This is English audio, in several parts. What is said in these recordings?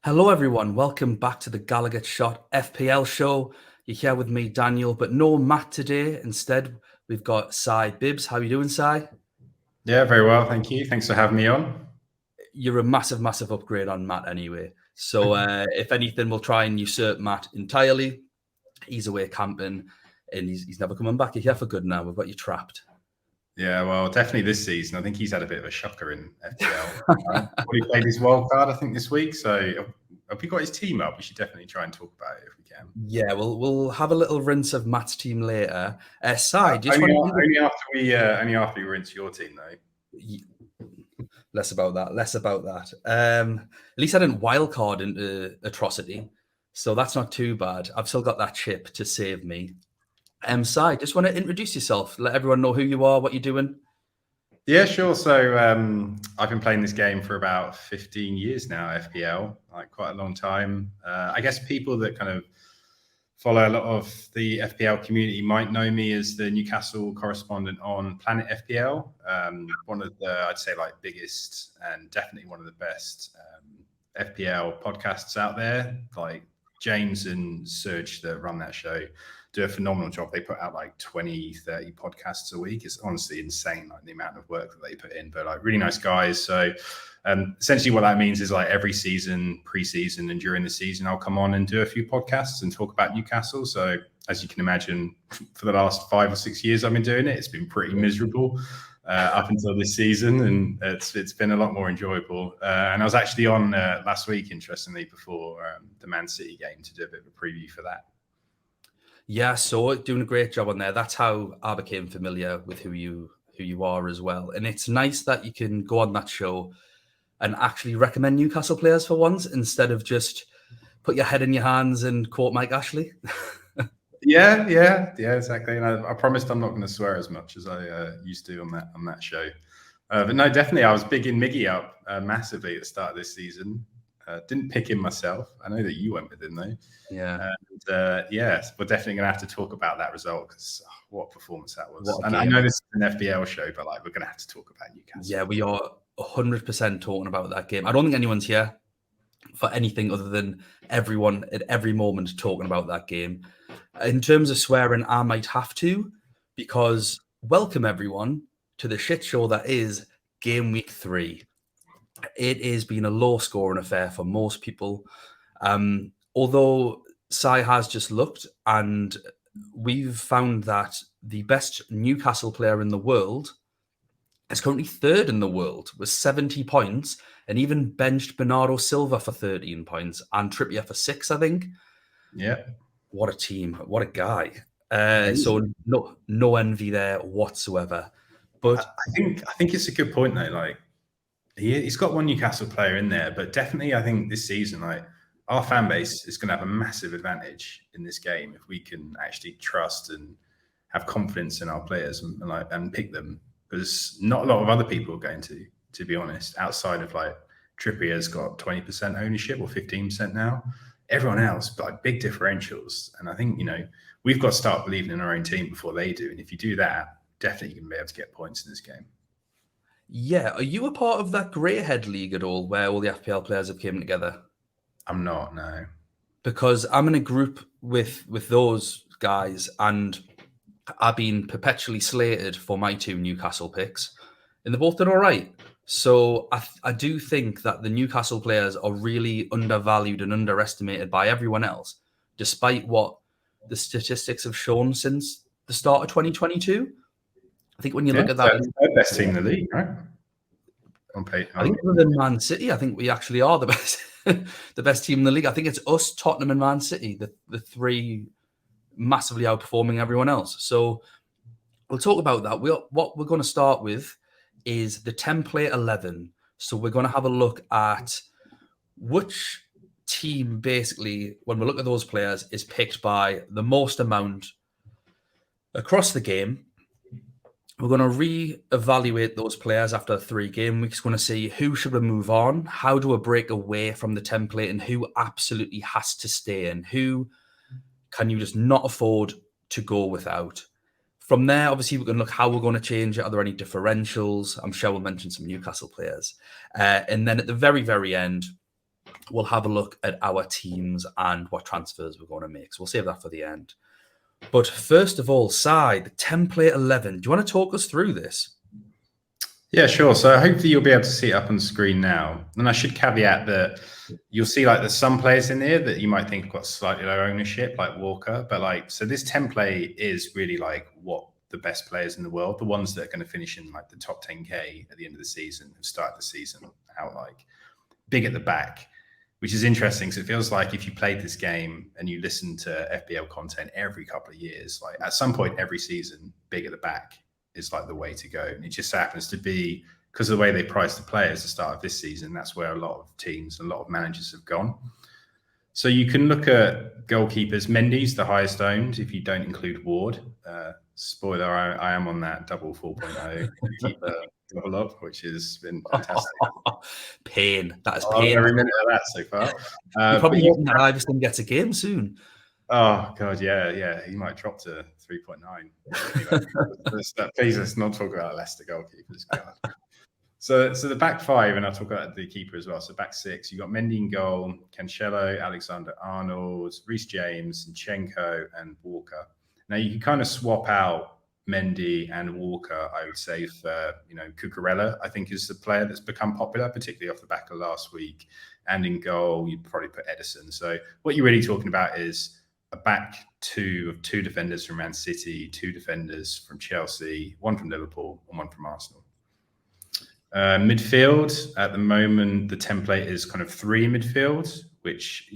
Hello, everyone. Welcome back to the Gallowgateshots FPL show. You're here with me, Daniel, but no Matt today. Instead, we've got Cy Bibs. How are you doing, Cy? Yeah, very well. Thank you. Thanks for having me on. You're a massive upgrade on Matt anyway. So if anything, we'll try and usurp Matt entirely. He's away camping and he's never coming back. You're here for good now. We've got you trapped. Yeah, well, definitely this season. I think he's had a bit of a shocker in FPL. He played his wild card, I think, this week. So have we got his team up? We should definitely try and talk about it if we can. Yeah, we'll have a little rinse of Matt's team later. Cy, only after we rinse your team, though. Less about that. At least I didn't wildcard into Atrocity, so that's not too bad. I've still got that chip to save me. Cy, just want to introduce yourself. Let everyone know who you are, what you're doing. Yeah, sure. So I've been playing this game for about 15 years now, FPL, like quite a long time. I guess people that kind of follow a lot of the FPL community might know me as the Newcastle correspondent on Planet FPL. One of the, I'd say, like biggest and definitely one of the best FPL podcasts out there. Like James and Serge that run that show do a phenomenal job. They put out like 20, 30 podcasts a week. It's honestly insane, like the amount of work that they put in, but like really nice guys. So essentially what that means is like every season, pre-season and during the season, I'll come on and do a few podcasts and talk about Newcastle. So as you can imagine, for the last 5 or 6 years I've been doing it, it's been pretty miserable up until this season, and it's been a lot more enjoyable. And I was actually on last week, interestingly, before the Man City game to do a bit of a preview for that. Yeah, so doing a great job on there. That's how I became familiar with who you are as well. And it's nice that you can go on that show and actually recommend Newcastle players for once instead of just put your head in your hands and quote Mike Ashley. Yeah, exactly. And I promised I'm not going to swear as much as I used to on that show. But no, definitely, I was bigging Miggy up massively at the start of this season. Didn't pick him myself. I know that you went with him though. Yeah. And yes, we're definitely going to have to talk about that result because what performance that was. And I know this is an FPL show, but like we're going to have to talk about Newcastle. Yeah, we are 100% talking about that game. I don't think anyone's here for anything other than everyone at every moment talking about that game. In terms of swearing, I might have to, because welcome everyone to the shit show that is Game Week 3. It has been a low-scoring affair for most people. Although Cy has just looked, and we've found that the best Newcastle player in the world is currently third in the world with 70 points, and even benched Bernardo Silva for 13 points and Trippier for 6, I think. Yeah. What a team. What a guy. So no envy there whatsoever. But I think it's a good point though. Like he's got one Newcastle player in there, but definitely I think this season, like our fan base is going to have a massive advantage in this game if we can actually trust and have confidence in our players and pick them, because not a lot of other people are going to be honest, outside of like Trippier's got 20% ownership or 15% now. Everyone else, but like big differentials. And I think, we've got to start believing in our own team before they do. And if you do that, definitely you can be able to get points in this game. Yeah. Are you a part of that Greyhead League at all, where all the FPL players have came together? I'm not, no. Because I'm in a group with those guys, and I've been perpetually slated for my 2 Newcastle picks, and they've both done all right. So I do think that the Newcastle players are really undervalued and underestimated by everyone else, despite what the statistics have shown since the start of 2022. I think when you look at that, it's the best team in the league, right? I think other than Man City, I think we actually are the best, the best team in the league. I think it's us, Tottenham, and Man City, the 3 massively outperforming everyone else. So we'll talk about that. What we're going to start with is the template 11. So we're going to have a look at which team, basically, when we look at those players, is picked by the most amount across the game. We're going to re-evaluate those players after 3 game weeks. We're going to see who should we move on, how do we break away from the template, and who absolutely has to stay in, who can you just not afford to go without. From there, obviously, we can look how we're going to change it. Are there any differentials? I'm sure we'll mention some Newcastle players. And then at the very, very end, we'll have a look at our teams and what transfers we're going to make. So we'll save that for the end. But first of all, Si, the template 11. Do you want to talk us through this? Yeah, sure. So hopefully you'll be able to see it up on the screen now. And I should caveat that you'll see like there's some players in there that you might think have got slightly lower ownership, like Walker. But like, so this template is really like what the best players in the world, the ones that are going to finish in like the top 10K at the end of the season, have started the season out like big at the back, which is interesting. So it feels like if you played this game and you listen to FPL content every couple of years, like at some point every season, big at the back is like the way to go. And it just happens to be because of the way they price the players at the start of this season, that's where a lot of teams, a lot of managers have gone. So you can look at goalkeepers. Mendy's the highest owned if you don't include Ward. Spoiler, I am on that double 4.0 keeper double up, which has been fantastic. Pain. That is pain. Every minute of that so far. You're probably hoping that Iverson gets a game soon. Oh God, yeah. He might drop to 3.9. Anyway, please let's not talk about Leicester goalkeepers. God. So the back five, and I'll talk about the keeper as well. So back six, you got Mendy in goal, Cancelo, Alexander-Arnold, Reece James, Zinchenko, and Walker. Now you can kind of swap out Mendy and Walker, I would say, for Cucurella. I think is the player that's become popular, particularly off the back of last week. And in goal, you'd probably put Edison. So what you're really talking about is a back two of two defenders from Man City, two defenders from Chelsea, one from Liverpool, and one from Arsenal. Midfield, at the moment, the template is kind of 3 midfield, which,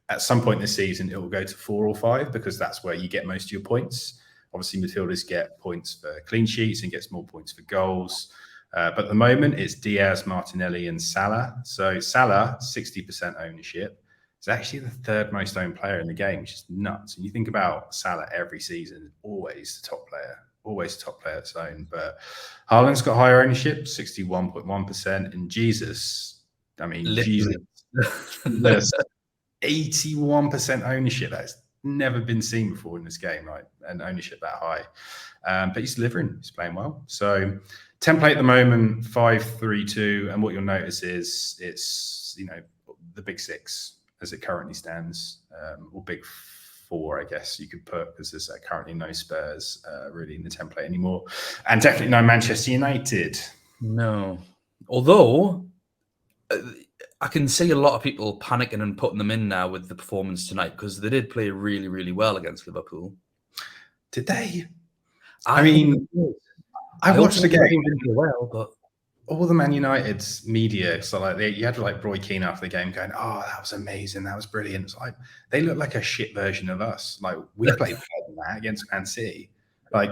at some point this season, it will go to 4 or 5 because that's where you get most of your points. Obviously, midfielders get points for clean sheets and gets more points for goals. But at the moment, it's Diaz, Martinelli, and Salah. So Salah, 60% ownership. Is actually the 3rd most owned player in the game, which is nuts. And you think about Salah every season, always the top player that's owned. But Haaland's got higher ownership, 61.1%. And Jesus, Jesus, 81% ownership. That's never been seen before in this game, right? And ownership that high. But he's delivering, he's playing well. So template at the moment, 5-3-2. And what you'll notice is it's, the big 6 as it currently stands, or big 4, I guess you could put, because there's currently no Spurs really in the template anymore. And definitely no Manchester United. No. Although, I can see a lot of people panicking and putting them in now with the performance tonight because they did play really, really well against Liverpool. Did they? I watched the game. Well, but all the Man United's media, so like you had like Roy Keane after the game going, "Oh, that was amazing, that was brilliant." It's like they look like a shit version of us. Like we played better than that against Man City. Like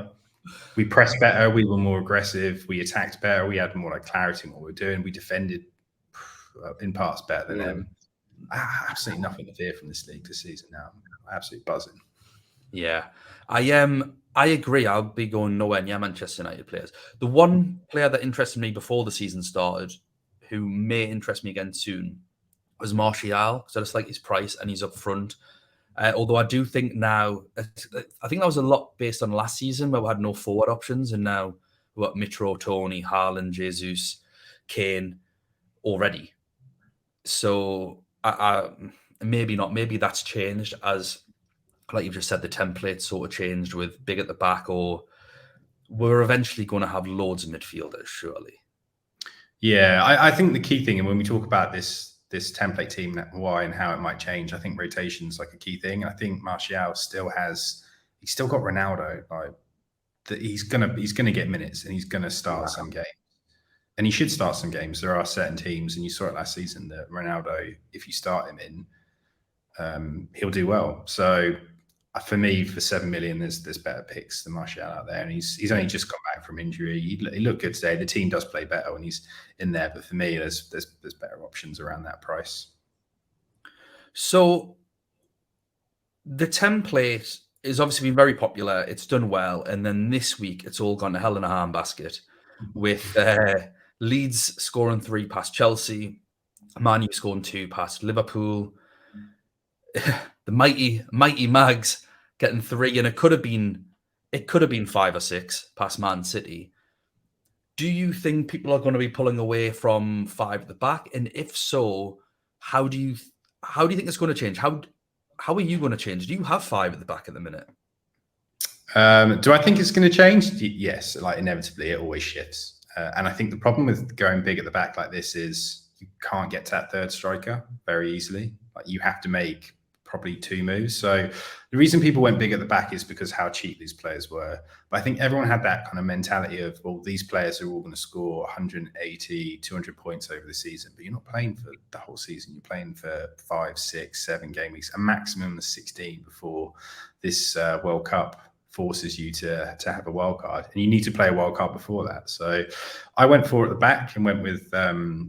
we pressed better, we were more aggressive, we attacked better, we had more like clarity in what we were doing. We defended in parts better than them. Absolutely nothing to fear from this league this season now. I'm absolutely buzzing. Yeah, I agree. I'll be going nowhere near Manchester United players. The one player that interested me before the season started, who may interest me again soon, was Martial, because I just like his price and he's up front. Although I do think now, I think that was a lot based on last season where we had no forward options, and now we've got Mitro, Tony, Haaland, Jesus, Kane already. So I maybe not. Maybe that's changed as, like you've just said, the template sort of changed with big at the back, or we're eventually going to have loads of midfielders, surely. Yeah, I think the key thing, and when we talk about this template team, why and how it might change, I think rotation's like a key thing. And I think Martial he's still got Ronaldo. Like he's gonna get minutes and he's gonna start some games. And he should start some games. There are certain teams, and you saw it last season, that Ronaldo, if you start him in, he'll do well. So for me, for 7 million, there's better picks than Martial out there, and he's only just come back from injury. He looked good today. The team does play better when he's in there, but for me, there's better options around that price. So the template is obviously been very popular. It's done well, and then this week it's all gone to hell in a handbasket with Leeds scoring 3 past Chelsea, Man U scoring 2 past Liverpool. The mighty Mags getting 3, and it could have been 5 or 6 past Man City. Do you think people are going to be pulling away from 5 at the back? And if so, How do you think it's going to change? How are you going to change? Do you have 5 at the back at the minute? Do I think it's going to change? Yes, like inevitably it always shifts. And I think the problem with going big at the back like this is you can't get to that third striker very easily. Like you have to make probably 2 moves. So the reason people went big at the back is because how cheap these players were. But I think everyone had that kind of mentality of, well, these players are all going to score 180, 200 points over the season, but you're not playing for the whole season. You're playing for 5, 6, 7 game weeks, a maximum of 16 before this World Cup forces you to have a wild card, and you need to play a wild card before that. So I went for it at the back and went with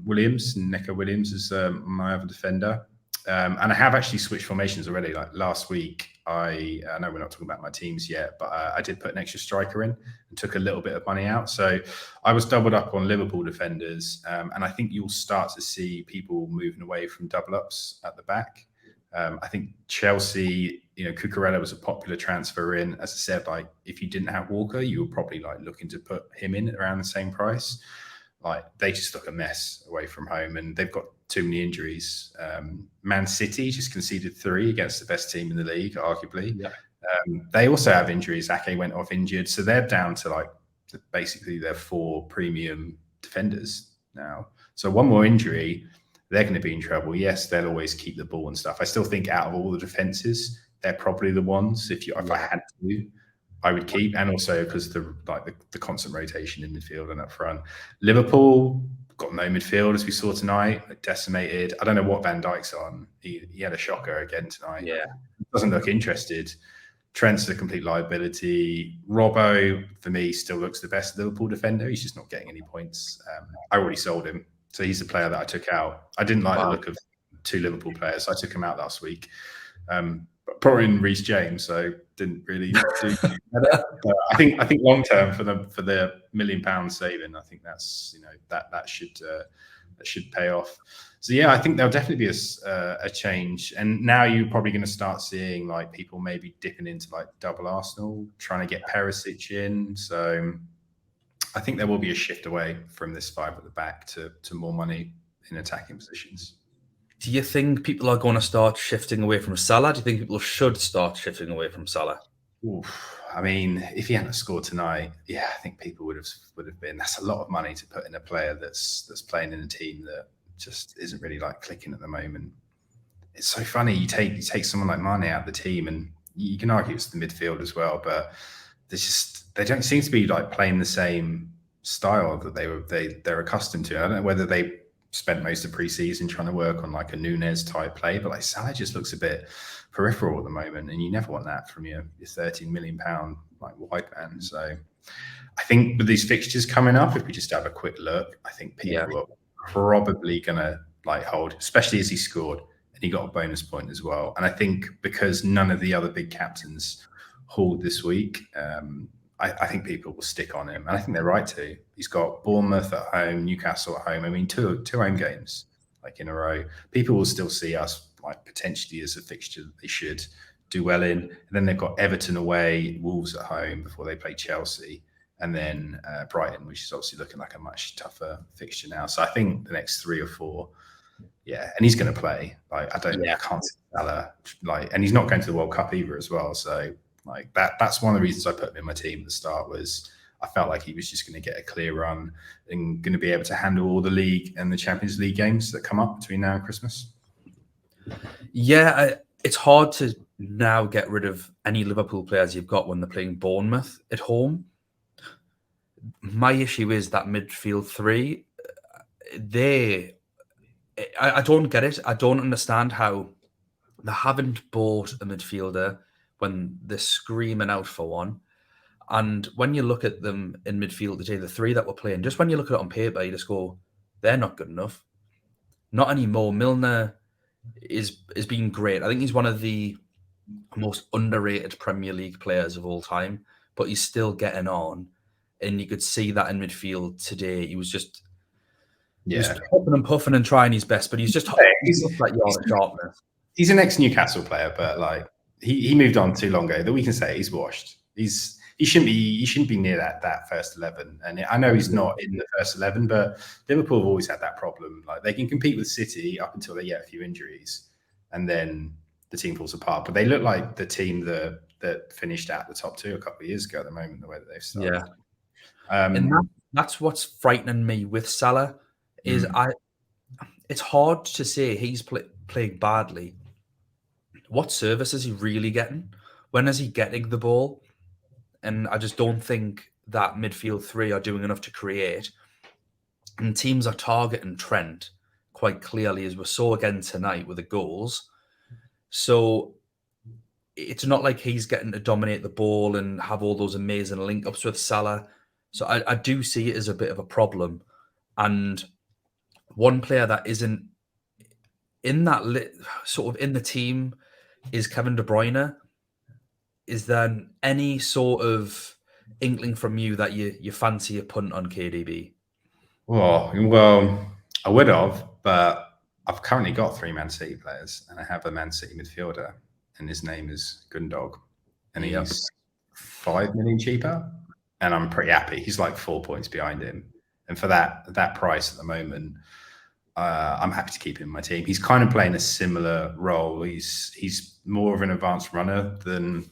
Williams, Neco Williams as my other defender. And I have actually switched formations already. Like last week, I know we're not talking about my teams yet, but I did put an extra striker in and took a little bit of money out. So I was doubled up on Liverpool defenders. And I think you'll start to see people moving away from double ups at the back. I think Chelsea, Cucurella was a popular transfer in. As I said, like if you didn't have Walker, you were probably like looking to put him in around the same price. Like they just look a mess away from home, and they've got too many injuries. Man City just conceded 3 against the best team in the league, arguably. Yeah. They also have injuries. Ake went off injured, so they're down to like basically their 4 premium defenders now. So one more injury, they're going to be in trouble. Yes, they'll always keep the ball and stuff. I still think out of all the defenses, they're probably the ones. If I had to, I would keep, and also because the constant rotation in midfield and up front. Liverpool got no midfield, as we saw tonight, like decimated. I don't know what Van Dijk's on. He had a shocker again tonight. Yeah, doesn't look interested. Trent's a complete liability. Robbo, for me, still looks the best Liverpool defender. He's just not getting any points. I already sold him. So he's the player that I took out. I didn't like the look of 2 Liverpool players, so I took him out last week. Brought in Reece James, so didn't really do better. I think long term for the £1 million saving, I think that's that should pay off. So yeah, I think there'll definitely be a change, and now you're probably going to start seeing like people maybe dipping into like double Arsenal, trying to get Perisic in. So I think there will be a shift away from this 5 at the back to more money in attacking positions. Do you think people are going to start shifting away from Salah? Do you think people should start shifting away from Salah? Oof. I mean, if he hadn't scored tonight, yeah, I think people would have been. That's a lot of money to put in a player that's playing in a team that just isn't really like clicking at the moment. It's so funny. You take someone like Mane out of the team, and you can argue it's the midfield as well, but they don't seem to be like playing the same style that they're accustomed to. I don't know whether they spent most of pre-season trying to work on like a Nunez type play, but like Salah just looks a bit peripheral at the moment, and you never want that from your £13 million like wide man. So I think with these fixtures coming up, if we just have a quick look, I think people are probably gonna like hold, especially as he scored and he got a bonus point as well. And I think because none of the other big captains hauled this week, I think people will stick on him, and I think they're right to. He's got Bournemouth at home, Newcastle at home. I mean, two home games like in a row. People will still see us like potentially as a fixture that they should do well in. And then they've got Everton away, Wolves at home before they play Chelsea, and then Brighton, which is obviously looking like a much tougher fixture now. So I think the next 3 or 4, and he's going to play. Like I can't see Salah like, and he's not going to the World Cup either as well. So. Like that's one of the reasons I put him in my team at the start, was I felt like he was just going to get a clear run and going to be able to handle all the league and the Champions League games that come up between now and Christmas. Yeah, it's hard to now get rid of any Liverpool players you've got when they're playing Bournemouth at home. My issue is that midfield 3, I don't get it. I don't understand how they haven't bought a midfielder when they're screaming out for one. And when you look at them in midfield today, the 3 that were playing, just when you look at it on paper, you just go, they're not good enough. Not anymore. Milner is being great. I think he's one of the most underrated Premier League players of all time, but he's still getting on. And you could see that in midfield today. He was just puffing and puffing and trying his best, but he's just like sharpness. He's an ex-Newcastle player, but like he moved on too long ago that we can say he's washed. He's he shouldn't be near that first 11. And I know he's not in the first 11, but Liverpool have always had that problem. Like they can compete with City up until they get a few injuries, and then the team falls apart. But they look like the team that finished at the top 2 a couple of years ago. At the moment, the way that they've started. Yeah, and that's what's frightening me with Salah is it's hard to say he's playing badly. What service is he really getting? When is he getting the ball? And I just don't think that midfield 3 are doing enough to create. And teams are targeting Trent quite clearly, as we saw again tonight with the goals. So it's not like he's getting to dominate the ball and have all those amazing link-ups with Salah. So I do see it as a bit of a problem. And one player that isn't in that sort of in the team is Kevin De Bruyne. Is there any sort of inkling from you that you fancy a punt on KDB? Well, I would have, but I've currently got 3 Man City players, and I have a Man City midfielder, and his name is Gundog, and he's 5 million cheaper, and I'm pretty happy. He's like 4 points behind him, and for that price at the moment, I'm happy to keep him in my team. He's kind of playing a similar role. He's more of an advanced runner than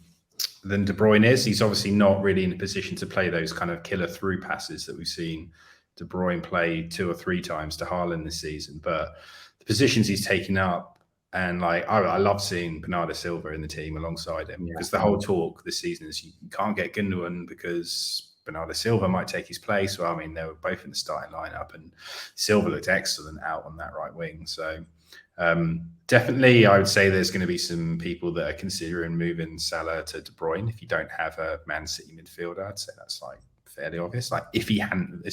De Bruyne is. He's obviously not really in a position to play those kind of killer through passes that we've seen De Bruyne play 2 or 3 times to Haaland this season. But the positions he's taking up, and like I love seeing Bernardo Silva in the team alongside him, because the whole talk this season is you can't get Gundogan because Bernardo Silva might take his place. Well, I mean, they were both in the starting lineup, and Silva looked excellent out on that right wing. So definitely, I would say there's going to be some people that are considering moving Salah to De Bruyne. If you don't have a Man City midfielder, I'd say that's like fairly obvious. Like if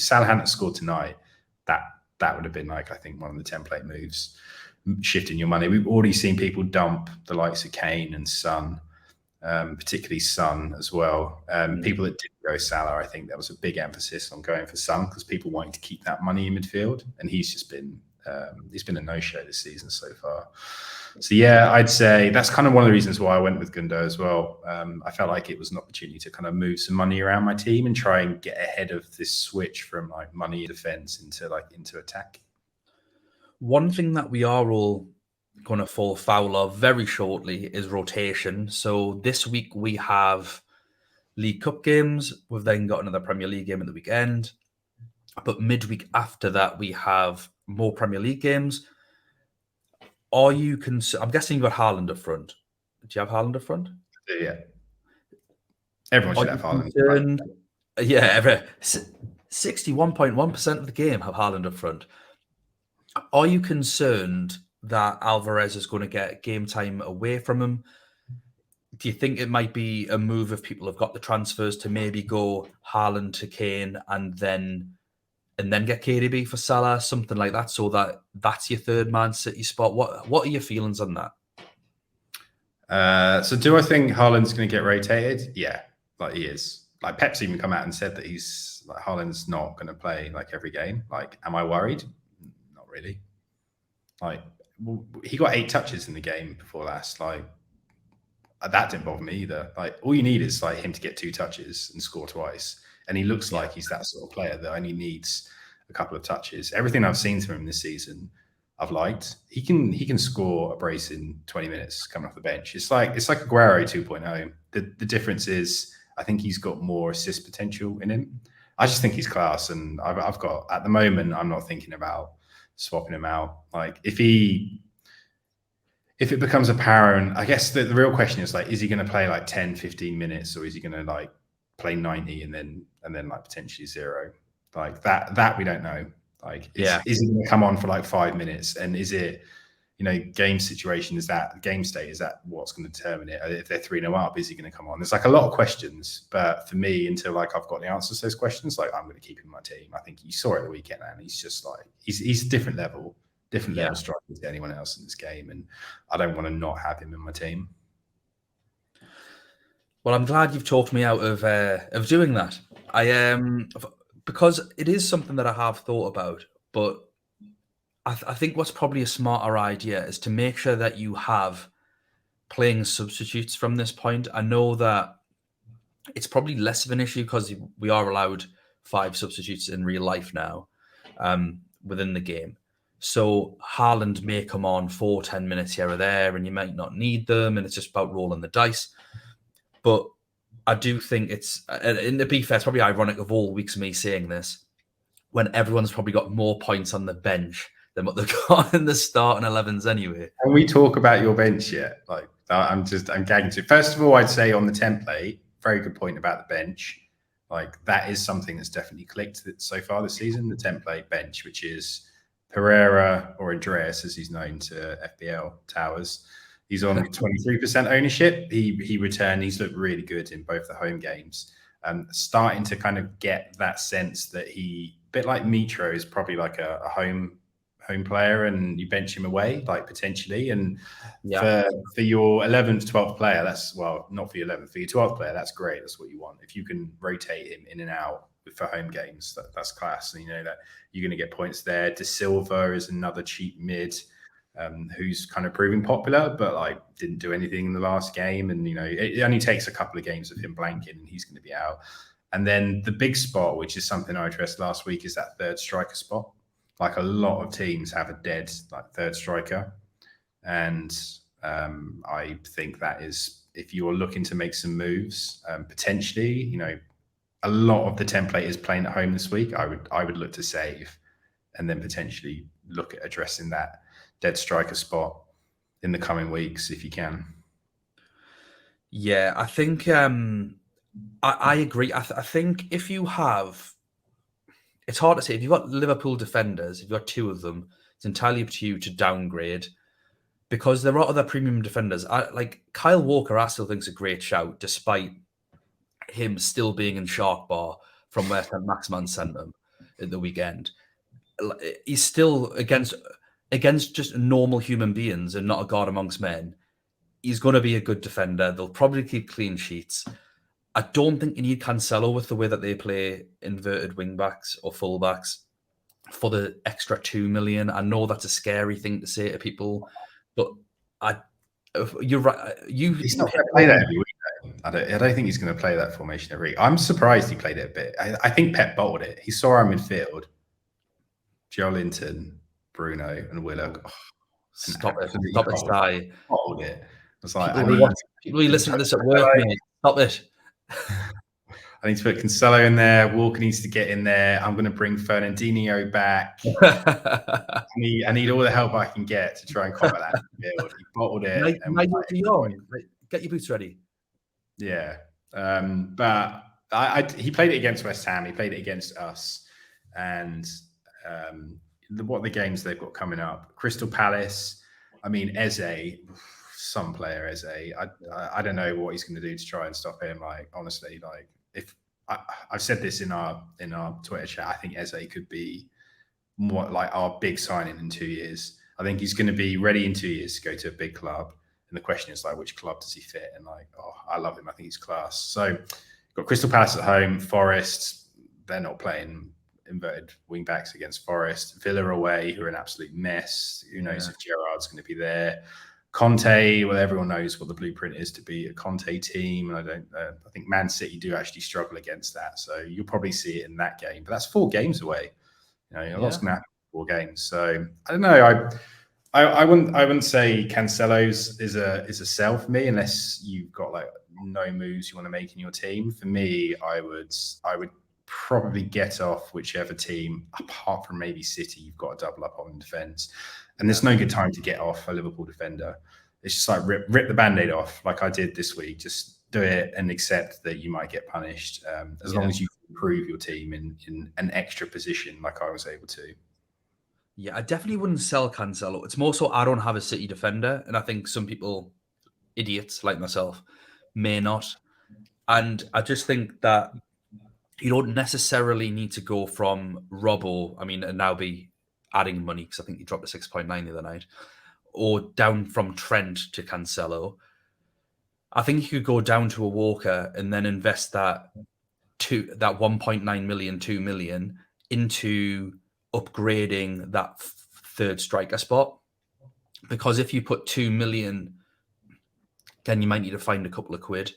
Salah hadn't scored tonight, that would have been like, I think, one of the template moves, shifting your money. We've already seen people dump the likes of Kane and Son, particularly Son as well. People that didn't go Salah, I think there was a big emphasis on going for Son because people wanting to keep that money in midfield, and he's just been he's been a no-show this season so far. So yeah, I'd say that's kind of one of the reasons why I went with Gundo as well. I felt like it was an opportunity to kind of move some money around my team and try and get ahead of this switch from like money defense into attack. One thing that we are all going to fall foul of very shortly is rotation. So this week we have League Cup games. We've then got another Premier League game at the weekend. But midweek after that, we have more Premier League games. Are you concerned? I'm guessing you've got Haaland up front. Do you have Haaland up front? Yeah. Everyone should have Haaland. Yeah, 61.1% of the game have Haaland up front. Are you concerned that Alvarez is going to get game time away from him? Do you think it might be a move if people have got the transfers to maybe go Haaland to Kane and then get KDB for Salah, something like that, so that's your third Man City spot? What are your feelings on that? So do I think Haaland's going to get rotated? Yeah, like he is. Like Pep's even come out and said that he's like Haaland's not going to play like every game. Like, am I worried? Not really. Like he got 8 touches in the game before last. Like that didn't bother me either. Like all you need is like him to get 2 touches and score twice. And he looks like he's that sort of player that only needs a couple of touches. Everything I've seen from him this season, I've liked. He can score a brace in 20 minutes coming off the bench. It's like Aguero 2.0. The difference is I think he's got more assist potential in him. I just think he's class, and I've got at the moment I'm not thinking about swapping him out. Like if it becomes apparent, I guess the real question is like, is he going to play like 10, 15 minutes, or is he going to like play 90 and then like potentially 0? Like that we don't know. Like is he going to come on for like 5 minutes, and is it, you know, game situation, is that game state, is that what's going to determine it? If they're 3-0 up, is he going to come on? There's like a lot of questions, but for me, until like I've got the answers to those questions, like I'm going to keep him in my team. I think you saw it the weekend, and he's just like he's a different level striker to anyone else in this game, and I don't want to not have him in my team. Well, I'm glad you've talked me out of doing that. Because it is something that I have thought about, but I think what's probably a smarter idea is to make sure that you have playing substitutes from this point. I know that it's probably less of an issue because we are allowed 5 substitutes in real life now within the game. So Haaland may come on for 10 minutes here or there, and you might not need them, and it's just about rolling the dice. But I do think it's, and to be fair, it's probably ironic of all weeks of me saying this, when everyone's probably got more points on the bench than what they've got in the starting 11s anyway. Can we talk about your bench yet? Like, I'm gagging to. First of all, I'd say on the template, very good point about the bench. Like, that is something that's definitely clicked so far this season, the template bench, which is Pereira, or Andreas, as he's known to FPL Towers. He's on 23% ownership. He returned. He's looked really good in both the home games. Starting to kind of get that sense that a bit like Mitro, is probably like a home player, and you bench him away, like potentially. And for your 11th, 12th player, that's, well, not for your 11th, for your 12th player, that's great. That's what you want. If you can rotate him in and out for home games, that's class. And you know that you're going to get points there. De Silva is another cheap mid who's kind of proving popular, but like didn't do anything in the last game. And, you know, it only takes a couple of games of him blanking and he's going to be out. And then the big spot, which is something I addressed last week, is that third striker spot. Like, a lot of teams have a dead third striker. And I think that is, if you're looking to make some moves, potentially, you know, a lot of the template is playing at home this week. I would look to save and then potentially look at addressing that dead striker spot in the coming weeks if you can. Yeah, I think I agree. I think if you have, it's hard to say. If you've got Liverpool defenders, if you've got 2 of them, it's entirely up to you to downgrade, because there are other premium defenders. Like Kyle Walker, I still think is a great shout, despite him still being in Shark Bar from where Maxman sent him at the weekend. He's still against just normal human beings and not a god amongst men. He's going to be a good defender. They'll probably keep clean sheets. I don't think you need Cancelo with the way that they play inverted wingbacks or fullbacks for the extra 2 million. I know that's a scary thing to say to people, but you're right. He's not going to play that every week, though. I don't think he's going to play that formation every week. I'm surprised he played it a bit. I think Pep bottled it. He saw our midfield, Joelinton, Bruno, and Willock. Oh, stop it, Sky. Bottled it. It's like, people who listen to this at work, mate. Stop it. I need to put Cancelo in there. Walker needs to get in there. I'm going to bring Fernandinho back. I need all the help I can get to try and combat that midfield. He bottled it. Get your boots ready. Yeah. But he played it against West Ham. He played it against us. And what are the games they've got coming up? Crystal Palace. I mean, Eze, some player Eze. I don't know what he's going to do to try and stop him. Like, honestly, like, if I've said this in our Twitter chat, I think Eze could be more like our big signing in 2 years. I think he's going to be ready in 2 years to go to a big club. And the question is, like, which club does he fit? And like, I love him. I think he's class. So got Crystal Palace at home, Forest. They're not playing inverted wing backs against Forest. Villa away, who are an absolute mess. Who knows if Gerrard's going to be there? Conte, well, everyone knows what the blueprint is to be a Conte team. And I think Man City do actually struggle against that. So you'll probably see it in that game. But that's 4 games away. You know, lots going to happen in 4 games. So I don't know. I wouldn't say Cancelo's is a sell for me unless you've got like no moves you want to make in your team. For me, I would probably get off whichever team, apart from maybe City, you've got to double up on defence. And there's no good time to get off a Liverpool defender. It's just like rip the Band-Aid off, like I did this week. Just do it and accept that you might get punished, as long as you improve your team in an extra position, like I was able to. Yeah, I definitely wouldn't sell Cancelo. It's more so I don't have a City defender, and I think some people, idiots like myself, may not. And I just think that you don't necessarily need to go from Robbo, and now be adding money, because I think he dropped to 6.9 the other night, or down from Trent to Cancelo. I think you could go down to a Walker and then invest that 1.9 million, 2 million into upgrading that third striker spot. Because if you put 2 million, then you might need to find a couple of quid.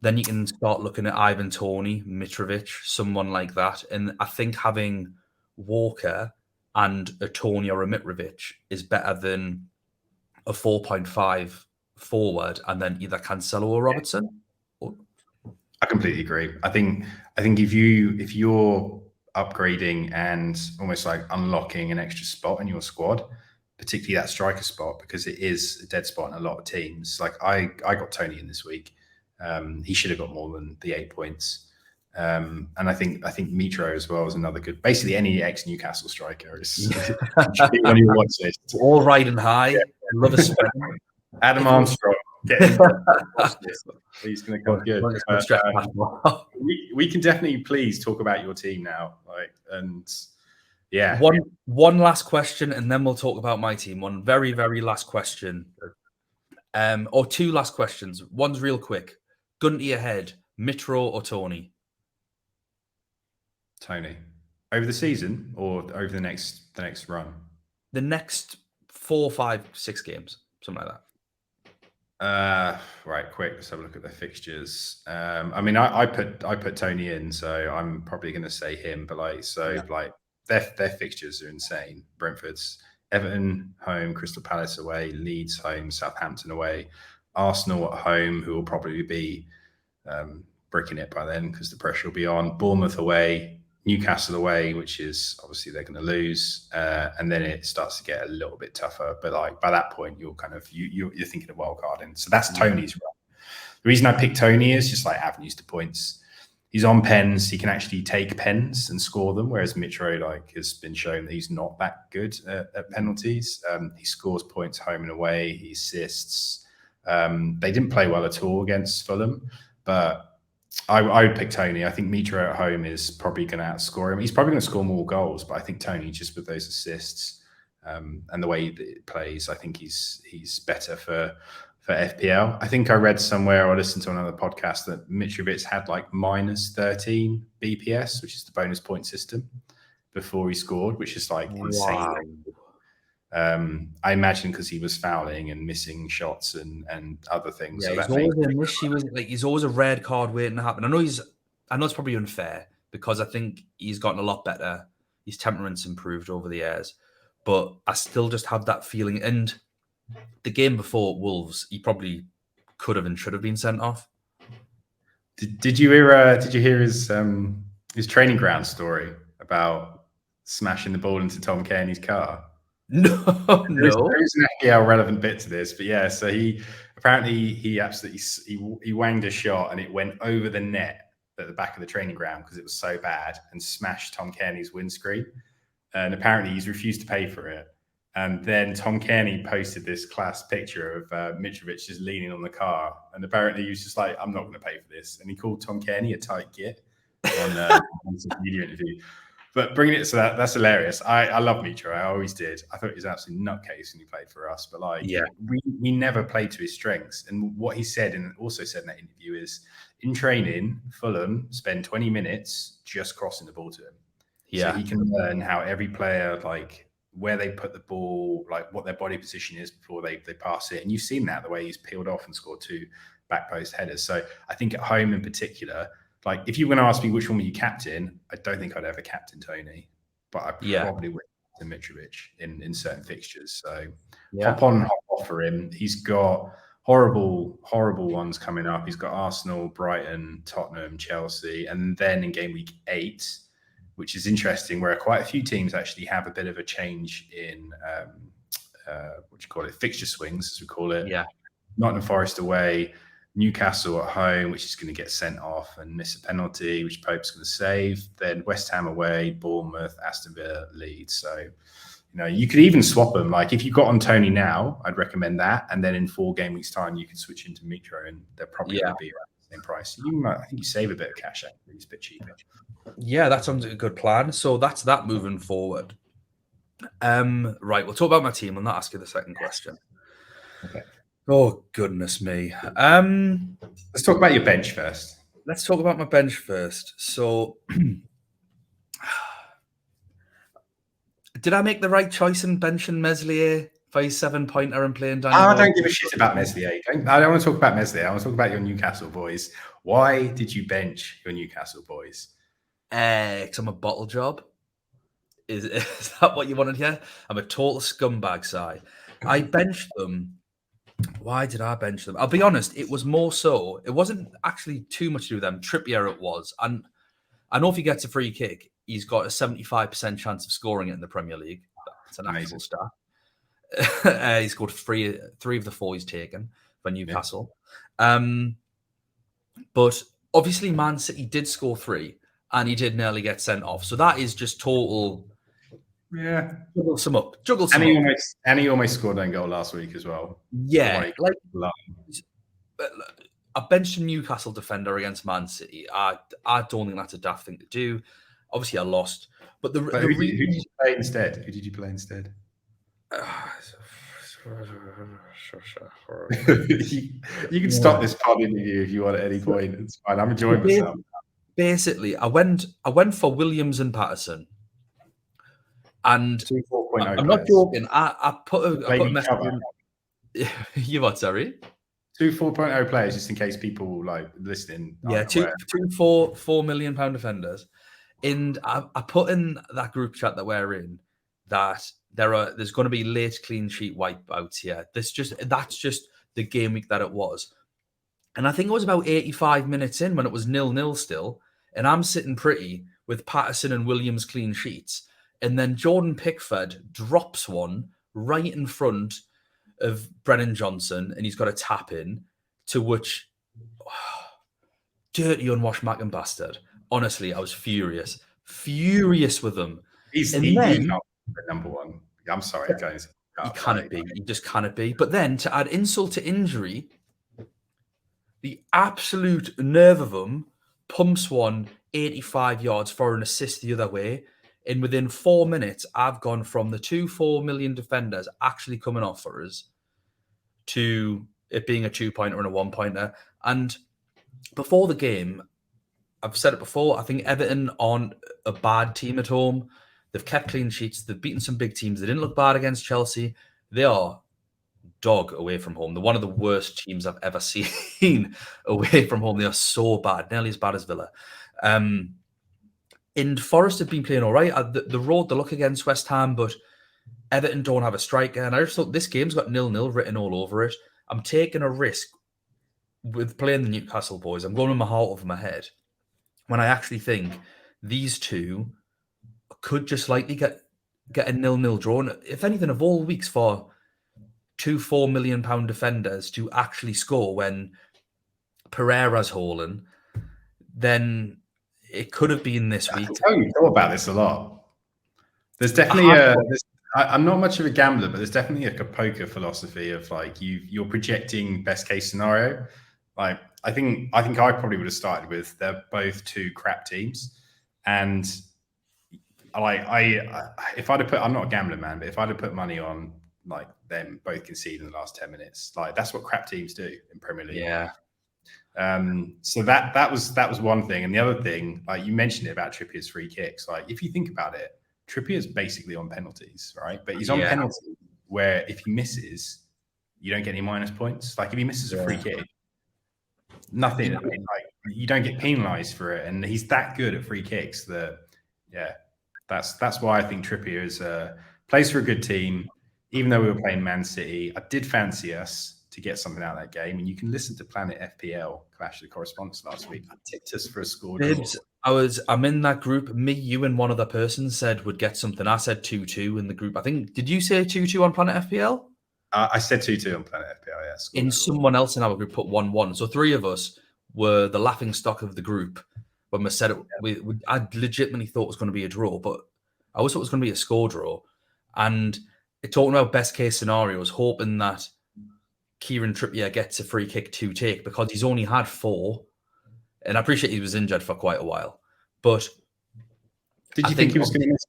then you can start looking at Ivan Toney, Mitrovic, someone like that. And I think having Walker and a Toney or a Mitrovic is better than a 4.5 forward and then either Cancelo or Robertson. I completely agree. I think if you're upgrading and almost like unlocking an extra spot in your squad, particularly that striker spot, because it is a dead spot in a lot of teams. Like I got Toney in this week. He should have got more than the 8 points. And I think Mitro as well is another good. Basically, any ex Newcastle striker is on your watch list. All right and high. Yeah. Love a spin. Adam Armstrong. He's going to come good. We can definitely please talk about your team now. One last question, and then we'll talk about my team. One very, very last question. Or two last questions. One's real quick. Gun to your head, Mitro or Toney? Toney. Over the season or over the next run? The next 4, 5, 6 games. Something like that. Right, quick. Let's have a look at the fixtures. I put Toney in, so I'm probably going to say him. But their fixtures are insane. Brentford's Everton home, Crystal Palace away, Leeds home, Southampton away, Arsenal at home, who will probably be bricking it by then because the pressure will be on. Bournemouth away, Newcastle away, which is obviously they're going to lose, and then it starts to get a little bit tougher. But by that point, you're kind of you're thinking of wild carding. So that's Toney's run. The reason I picked Toney is just like avenues to points. He's on pens. He can actually take pens and score them, whereas Mitro has been shown that he's not that good at penalties. He scores points home and away. He assists. They didn't play well at all against Fulham, but I would pick Toney. I think Mitro at home is probably going to outscore him. He's probably going to score more goals, but I think Toney, just with those assists and the way that it plays, I think he's better for FPL. I think I read somewhere or listened to another podcast that Mitrovic had like minus 13 BPS, which is the bonus point system, before he scored, which is like insane. I imagine because he was fouling and missing shots and other things. Yeah, so he's always a red card waiting to happen. I know it's probably unfair because I think he's gotten a lot better. His temperament's improved over the years, but I still just have that feeling. And the game before Wolves, he probably could have and should have been sent off. Did you hear his training ground story about smashing the ball into Tom Cairney's car? No. There's an FPL relevant bit to this, but yeah. So he absolutely wanged a shot and it went over the net at the back of the training ground because it was so bad and smashed Tom Cairney's windscreen. And apparently he's refused to pay for it. And then Tom Cairney posted this class picture of Mitrovic just leaning on the car. And apparently he was just like, I'm not going to pay for this. And he called Tom Cairney a tight git on some media interview. But bringing it to that's hilarious. I love Mitro. I always did. I thought he was absolutely nutcase when he played for us. But we never played to his strengths. And what he said, and also said in that interview, is in training, Fulham spend 20 minutes just crossing the ball to him. Yeah. So he can learn how every player, like where they put the ball, like what their body position is before they pass it. And you've seen that, the way he's peeled off and scored 2 back post headers. So I think at home in particular, like if you were going to ask me which one were you captain, I don't think I'd ever captain Toney, but I probably would captain Mitrovic in certain fixtures. So hop on, hop off for him. He's got horrible ones coming up. He's got Arsenal, Brighton, Tottenham, Chelsea, and then in game week 8, which is interesting, where quite a few teams actually have a bit of a change in fixture swings, as we call it. Yeah. Nottingham Forest away, Newcastle at home, which is going to get sent off and miss a penalty, which Pope's going to save. Then West Ham away, Bournemouth, Aston Villa, Leeds. So, you could even swap them. Like if you got on Toney now, I'd recommend that. And then in 4 game weeks time, you could switch into Mitro and they're probably going to be around the same price. I think you save a bit of cash actually. It's a bit cheaper. Yeah, that sounds like a good plan. So that's that moving forward. Right, we'll talk about my team. I'll not ask you the second question. Okay. Oh, goodness me. Let's talk about your bench first. Let's talk about my bench first. So, did I make the right choice in benching Meslier for his 7-pointer and playing down. I don't give a shit about Meslier. I don't want to talk about Meslier. I want to talk about your Newcastle boys. Why did you bench your Newcastle boys? Because I'm a bottle job. Is that what you wanted here? I'm a total scumbag, Si. I benched them. Why did I bench them? I'll be honest, it was more so. It wasn't actually too much to do with them. Trippier it was. And I know if he gets a free kick, he's got a 75% chance of scoring it in the Premier League. That's an actual stat. He scored three of the 4 he's taken for Newcastle. Yeah. But obviously Man City did score 3 and he did nearly get sent off. So that is just total... Yeah. Juggle some up. And he almost scored an goal last week as well. Yeah. I benched a Newcastle defender against Man City. I don't think that's a daft thing to do. Obviously, I lost. But who did you play instead? Who did you play instead? You can stop this pod interview if you want at any point. It's fine. I'm enjoying myself. Basically, I went for Williams and Patterson. And I'm not joking. I put a message in. You what, sorry? 2 4.0 players, just in case people like listening. Yeah, two £4 million defenders. And I put in that group chat that we're in that there's going to be late clean sheet wipeouts here. That's just the game week that it was. And I think it was about 85 minutes in when it was 0-0 still. And I'm sitting pretty with Patterson and Williams clean sheets. And then Jordan Pickford drops one right in front of Brennan Johnson, and he's got a tap in, to which dirty unwashed Mackin bastard. Honestly, I was furious with him. He's not the number one. I'm sorry, guys. He cannot be. He just cannot be. But then to add insult to injury, the absolute nerve of him pumps one 85 yards for an assist the other way. And within 4 minutes, I've gone from the 4 million defenders actually coming off for us to it being a 2-pointer and a 1-pointer. And before the game, I've said it before, I think Everton aren't a bad team at home. They've kept clean sheets. They've beaten some big teams. They didn't look bad against Chelsea. They are dog away from home. They're one of the worst teams I've ever seen away from home. They are so bad, nearly as bad as Villa. And Forest have been playing all right. The road to look against West Ham, but Everton don't have a striker. And I just thought this game's got 0-0 written all over it. I'm taking a risk with playing the Newcastle boys. I'm going with my heart over my head when I actually think these two could just likely get a 0-0 draw. And if anything, of all weeks for 2 £4 million defenders to actually score when Pereira's hauling, then it could have been this week. I tell you thought about this a lot. There's definitely I'm not much of a gambler, but there's definitely a poker philosophy of like you're projecting best case scenario. Like I think I probably would have started with they're both 2 crap teams, and if I'd have put, I'm not a gambler, man, but if I'd have put money on like them both concede in the last 10 minutes, like that's what crap teams do in Premier League. Yeah. So that was one thing, and the other thing, like you mentioned it about Trippier's free kicks. Like if you think about it, Trippier's basically on penalties, right? But he's on penalty where if he misses, you don't get any minus points. Like if he misses a free kick, nothing. Like you don't get penalised for it, and he's that good at free kicks that that's why I think Trippier is plays for a good team. Even though we were playing Man City, I did fancy us to get something out of that game, and you can listen to Planet FPL Clash of the Correspondents last week. I tipped us for a score. Bibs, I'm in that group. Me, you, and one other person said would get something. I said 2-2 in the group. I think, did you say 2-2 on Planet FPL? I said 2-2 on Planet FPL, yes. In someone else in our group put 1-1. So 3 of us were the laughing stock of the group when we said it. I legitimately thought it was going to be a draw, but I always thought it was going to be a score draw. And talking about best case scenarios, hoping that Kieran Trippier gets a free kick to take because he's only had 4. And I appreciate he was injured for quite a while. But did you think he was going to miss?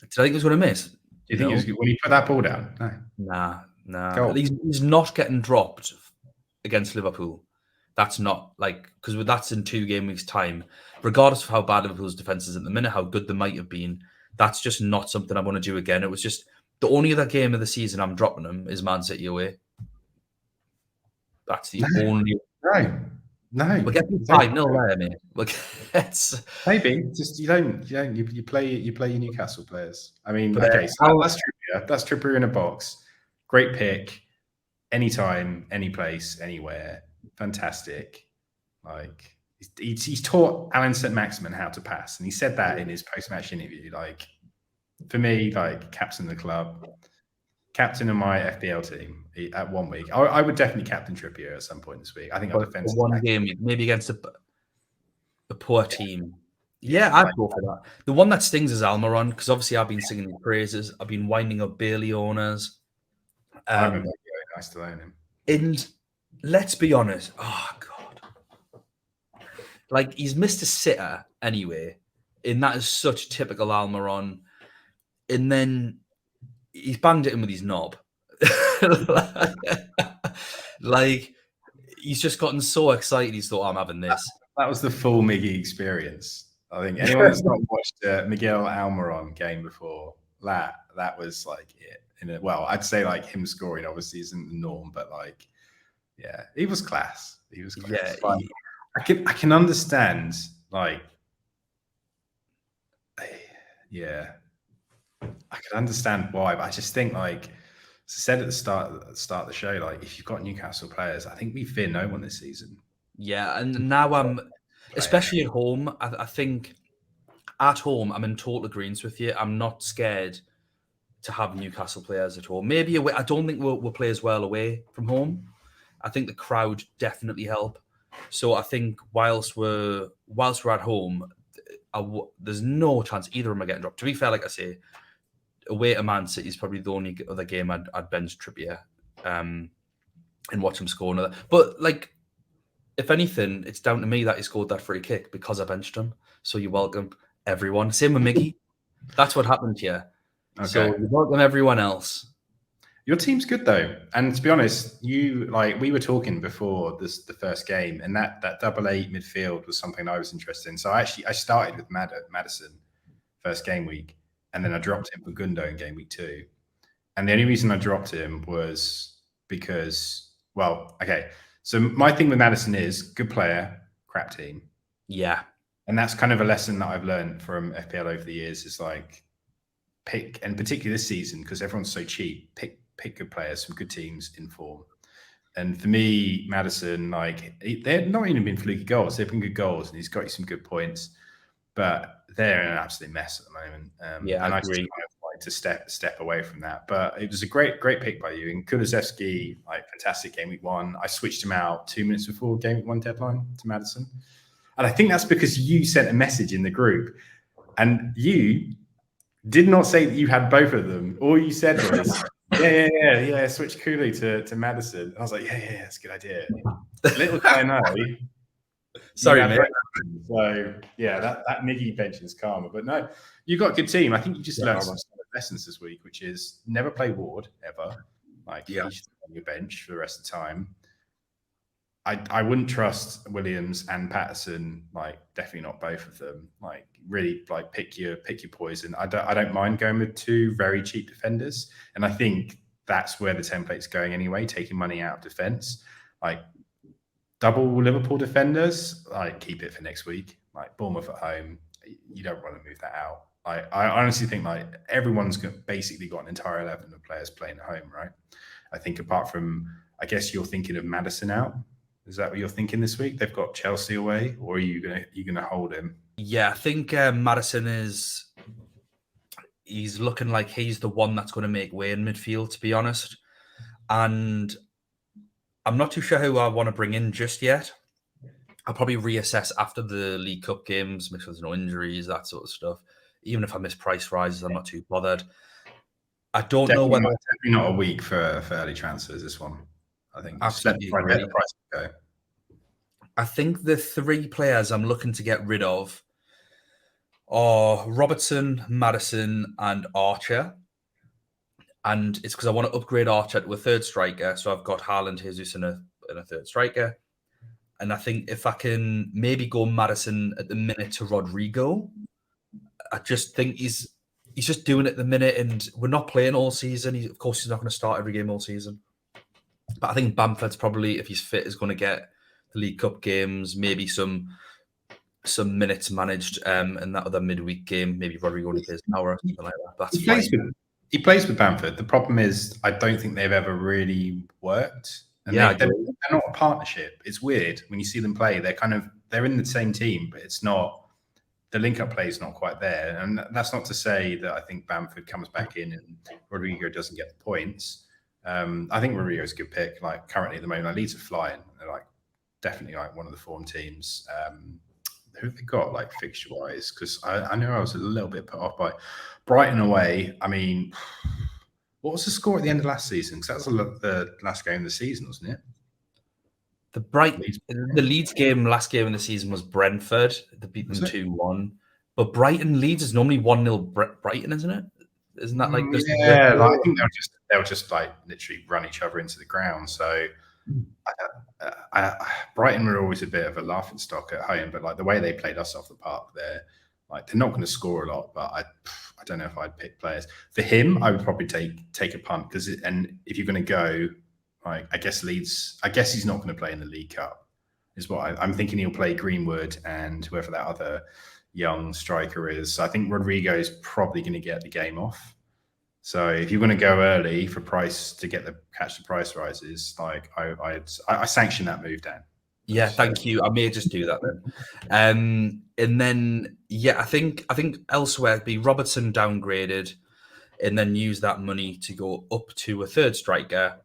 Did I think he was going to miss? Do you think he was, when he put that ball down? No. Nah. He's not getting dropped against Liverpool. That's not like, because that's in 2 game weeks' time. Regardless of how bad Liverpool's defence is at the minute, how good they might have been, that's just not something I want to do again. It was just The only other game of the season I'm dropping him is Man City away. That's the only. No. We'll get 5-0 there, mate. Maybe just you play your Newcastle players. I mean, But, okay, so that's Trippier. That's Trippier in a box. Great pick. Anytime, any place, anywhere. Fantastic. Like he's taught Alan St. Maximin how to pass, and he said that in his post-match interview. Like for me, like captain of the club, captain of my FPL team at 1 week. I would definitely captain Trippier at some point this week. I think I'll defend one game, maybe against a poor team. Yeah, I'd go for that. The one that stings is Almiron, because obviously I've been singing his praises. I've been winding up Bailey owners. I remember I still own him. And let's be honest. Oh, God. Like, he's missed a sitter anyway. And that is such typical Almiron. And then he's banged it in with his knob. Like, he's just gotten so excited. He's thought, I'm having this. That was the full Miggy experience. I think anyone that's not watched Miguel Almiron game before, that was like it. Well, I'd say like him scoring obviously isn't the norm, but like, yeah, he was class. He was class. Yeah, I can understand like, yeah, I can understand why, but I just think like, as I said at the start of the show, like if you've got Newcastle players, I think we fear no one this season. Yeah, and now especially at home, I think at home I'm in total agreement with you. I'm not scared to have Newcastle players at home. Maybe away. I don't think we'll play as well away from home. I think the crowd definitely help. So I think whilst we're at home, there's no chance either of them are getting dropped. To be fair, like I say, away to Man City is probably the only other game I'd bench Trippier and watch him score another. But like, if anything, it's down to me that he scored that free kick because I benched him. So you're welcome, everyone. Same with Miggy. That's what happened here. Okay. So you welcome everyone else. Your team's good though, and to be honest, we were talking before the first game, and that 8-8 midfield was something I was interested in. So I started with Maddison first game week, and then I dropped him for Gundo in game week 2. And the only reason I dropped him was because, well, okay. So my thing with Maddison is good player, crap team. Yeah, and that's kind of a lesson that I've learned from FPL over the years. Is like pick, and particularly this season because everyone's so cheap. Pick good players, some good teams in form. And for me, Maddison, like they've not even been fluky goals; they've been good goals, and he's got you some good points. But they're in an absolute mess at the moment. Yeah, and I just kind of wanted to step away from that. But it was a great pick by you. And Kulusevski, like fantastic game week 1. I switched him out 2 minutes before game week 1 deadline to Maddison. And I think that's because you sent a message in the group, and you did not say that you had both of them. All you said was, yeah, switch Kulu to Maddison. I was like, yeah, that's a good idea. Little did I know. Sorry, mate. So yeah, that Miggy bench is karma. But no, you got a good team. I think you just learned some lessons this week, which is never play Ward ever. Like he's on your bench for the rest of the time. I wouldn't trust Williams and Patterson. Like definitely not both of them. Like really, like pick your poison. I don't mind going with 2 very cheap defenders, and I think that's where the template's going anyway. Taking money out of defense, like double Liverpool defenders, like keep it for next week. Like Bournemouth at home, you don't want to move that out. I honestly think like everyone's basically got an entire 11 of players playing at home, right? I think apart from, I guess you're thinking of Maddison out. Is that what you're thinking this week? They've got Chelsea away, or are you gonna hold him? Yeah, I think Maddison he's looking like he's the one that's going to make way in midfield, to be honest. And I'm not too sure who I want to bring in just yet. I'll probably reassess after the League Cup games, make sure there's no injuries, that sort of stuff. Even if I miss price rises, I'm not too bothered. I don't know whether... Definitely not a week for early transfers, this one. I think absolutely let the price go. I think the 3 players I'm looking to get rid of are Robertson, Maddison, and Archer. And it's because I want to upgrade Archer to a 3rd striker. So I've got Haaland, Jesus, and a 3rd striker. And I think if I can maybe go Maddison at the minute to Rodrigo, I just think he's he's just doing it at the minute, and we're not playing all season. Of course, he's not going to start every game all season. But I think Bamford's probably, if he's fit, is going to get the League Cup games, maybe some minutes managed, and that other midweek game, maybe Rodrigo only plays an hour or something like that. That's fine. He plays with Bamford. The problem is, I don't think they've ever really worked. And they're not a partnership. It's weird when you see them play. They're in the same team, but it's not. The link-up play is not quite there. And that's not to say that I think Bamford comes back in and Rodrigo doesn't get the points. I think Rodrigo's a good pick. Like currently at the moment, Leeds are flying. They're like definitely like one of the form teams. Who have they got like fixture-wise? Because I know I was a little bit put off by Brighton away. I mean, what was the score at the end of last season? Because that was the last game of the season, wasn't it? The Leeds game, last game of the season was Brentford. They beat them 2-1. But Brighton Leeds is normally 1-0 Brighton, isn't it? Isn't that like this? Yeah, I think they'll just like literally run each other into the ground. So Brighton were always a bit of a laughing stock at home, but like the way they played us off the park, they're not going to score a lot. But I don't know if I'd pick players for him. I would probably take a punt and if you're going to go, like I guess Leeds. I guess he's not going to play in the League Cup. Is what I'm thinking. He'll play Greenwood and whoever that other young striker is. So I think Rodrigo is probably going to get the game off. So if you're going to go early for price to catch the price rises, like I sanction that move, Dan. Yeah, thank you. I may just do that then. And then I think elsewhere it'd be Robertson downgraded, and then use that money to go up to a third striker.